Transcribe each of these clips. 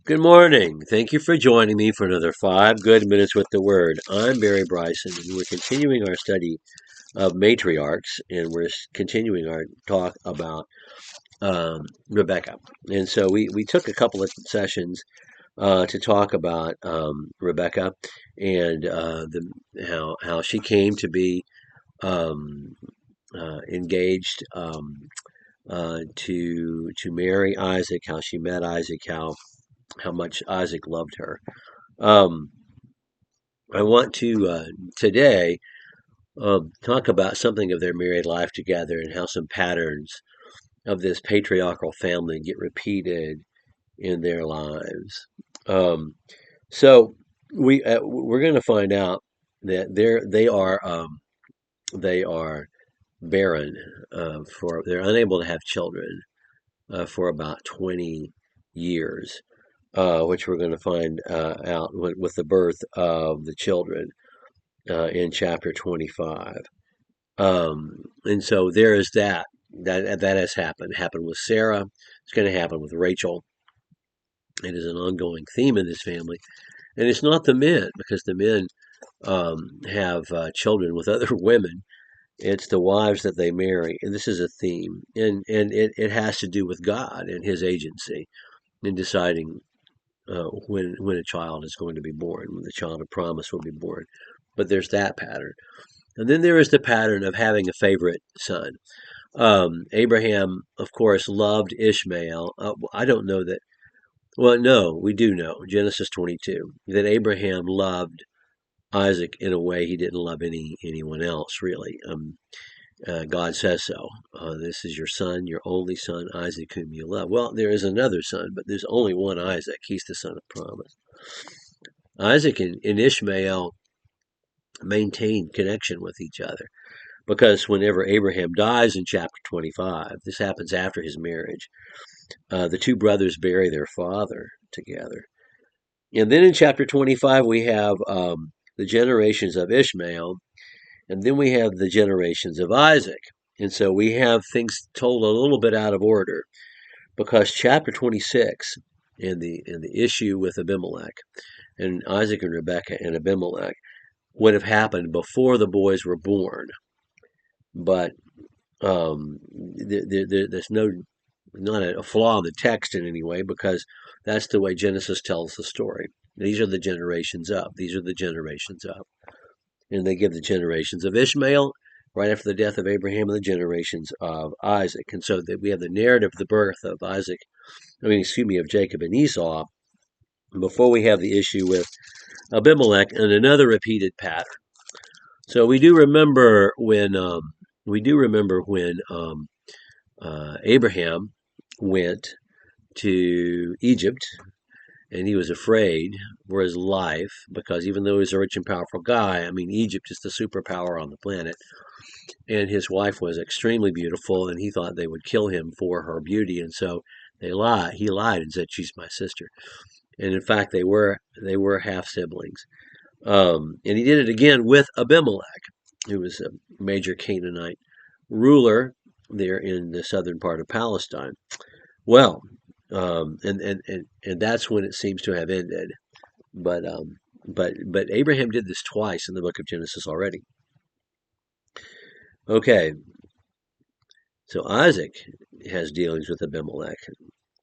Good morning. Thank you for joining me for another 5 good minutes with the Word. I'm Barry Bryson, and we're continuing our study of matriarchs, and we're continuing our talk about Rebekah. And so we took a couple of sessions to talk about Rebekah and how she came to be um, engaged to marry Isaac, how she met Isaac, how much Isaac loved her. Um, I want to today talk about something of their married life together and how some patterns of this patriarchal family get repeated in their lives. Um, so we're going to find out that they are barren for they're unable to have children for about 20 years, which we're going to find out with the birth of the children in chapter 25. And so there is that has happened. It happened with Sarah. It's going to happen with Rachel. It is an ongoing theme in this family, and it's not the men because the men have children with other women. It's the wives that they marry, and this is a theme, and it has to do with God and His agency in deciding when a child is going to be born, when the child of promise will be born. But there's that pattern. And then there is the pattern of having a favorite son. Abraham, of course, loved Ishmael. I don't know that. Well, no, we do know, Genesis 22, that Abraham loved Isaac in a way he didn't love anyone else, really. God says so. This is your son, your only son, Isaac, whom you love. Well, there is another son, but there's only one Isaac. He's the son of promise. Isaac and Ishmael maintained connection with each other. Because whenever Abraham dies in chapter 25, this happens after his marriage, the two brothers bury their father together. And then in chapter 25, we have the generations of Ishmael, and then we have the generations of Isaac. And so we have things told a little bit out of order because chapter 26 and the issue with Abimelech and Isaac and Rebekah and Abimelech would have happened before the boys were born. But there's not a flaw in the text in any way because that's the way Genesis tells the story. These are the generations up. These are the generations up. And they give the generations of Ishmael right after the death of Abraham and the generations of Isaac. And so that we have the narrative of the birth of of Jacob and Esau before we have the issue with Abimelech and another repeated pattern. So we do remember when Abraham went to Egypt, and he was afraid for his life because even though he's a rich and powerful guy, I mean, Egypt is the superpower on the planet, and his wife was extremely beautiful, and he thought they would kill him for her beauty, and so they lied. He lied and said, "She's my sister," and in fact, they were half siblings. And he did it again with Abimelech, who was a major Canaanite ruler there in the southern part of Palestine. Well, and that's when it seems to have ended. But but Abraham did this twice in the book of Genesis already. Okay, so Isaac has dealings with Abimelech.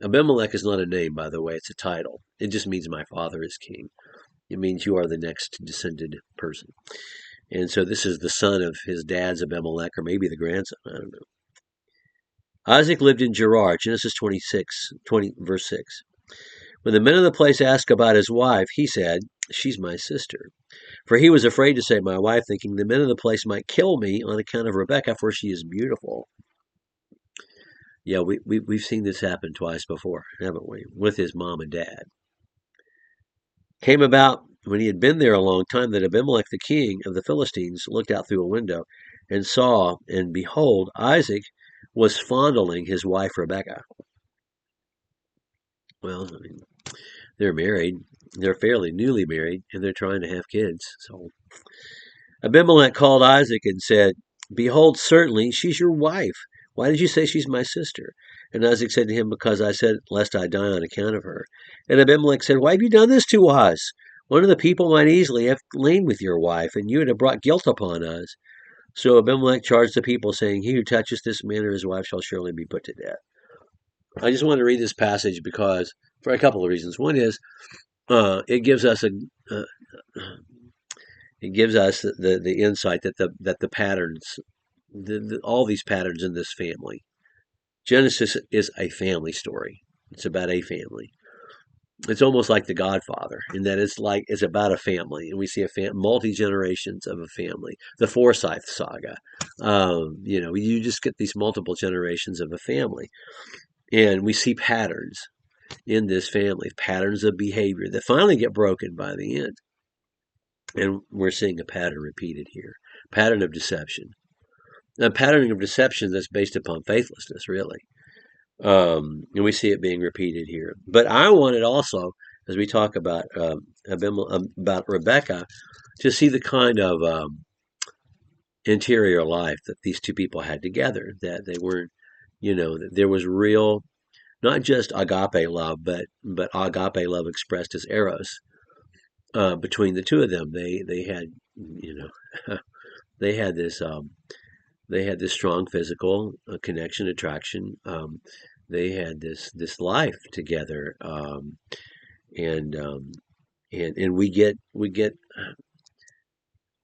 Abimelech is not a name, by the way; it's a title. It just means my father is king. It means you are the next descended person. And so this is the son of his dad's Abimelech, or maybe the grandson. I don't know. Isaac lived in Gerar, Genesis 20, verse 6. When the men of the place asked about his wife, he said, "She's my sister." For he was afraid to say my wife, thinking the men of the place might kill me on account of Rebekah, for she is beautiful. Yeah, we've seen this happen twice before, haven't we? With his mom and dad. Came about when he had been there a long time that Abimelech the king of the Philistines looked out through a window and saw, and behold, Isaac was fondling his wife Rebekah. Well, I mean, they're married. They're fairly newly married, and they're trying to have kids. So Abimelech called Isaac and said, "Behold, certainly she's your wife. Why did you say she's my sister?" And Isaac said to him, Because I said, lest I die on account of her. And Abimelech said, Why have you done this to us? One of the people might easily have lain with your wife, and you would have brought guilt upon us. So Abimelech charged the people, saying, He who touches this man or his wife shall surely be put to death. I just want to read this passage because, for a couple of reasons. One is, it gives us uh, it gives us the insight that the patterns, all these patterns in this family. Genesis is a family story. It's about a family. It's almost like The Godfather in that it's about a family, and we see multi generations of a family. The Forsyth saga, you just get these multiple generations of a family, and we see patterns in this family, patterns of behavior that finally get broken by the end, and we're seeing a pattern repeated here, pattern of deception, a pattern of deception that's based upon faithlessness, really. And we see it being repeated here. But I wanted also, as we talk about Rebekah, to see the kind of interior life that these two people had together. That they weren't, that there was real, not just agape love, but agape love expressed as eros between the two of them. They had, they had this. They had this strong physical connection, attraction. They had this life together, and we get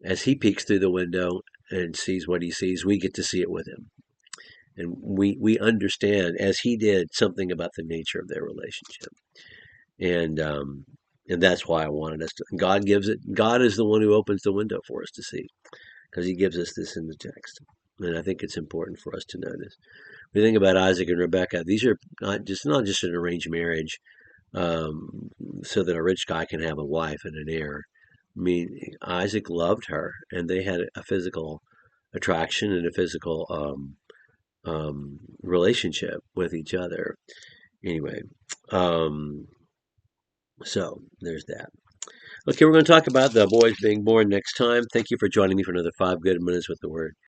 as he peeks through the window and sees what he sees, we get to see it with him, and we understand as he did something about the nature of their relationship, and that's why I wanted us to. God gives it. God is the one who opens the window for us to see, because he gives us this in the text. And I think it's important for us to notice. We think about Isaac and Rebekah. These are not just an arranged marriage, so that a rich guy can have a wife and an heir. I mean, Isaac loved her, and they had a physical attraction and a physical relationship with each other. Anyway, so there's that. Okay, we're going to talk about the boys being born next time. Thank you for joining me for another 5 good minutes with the Word.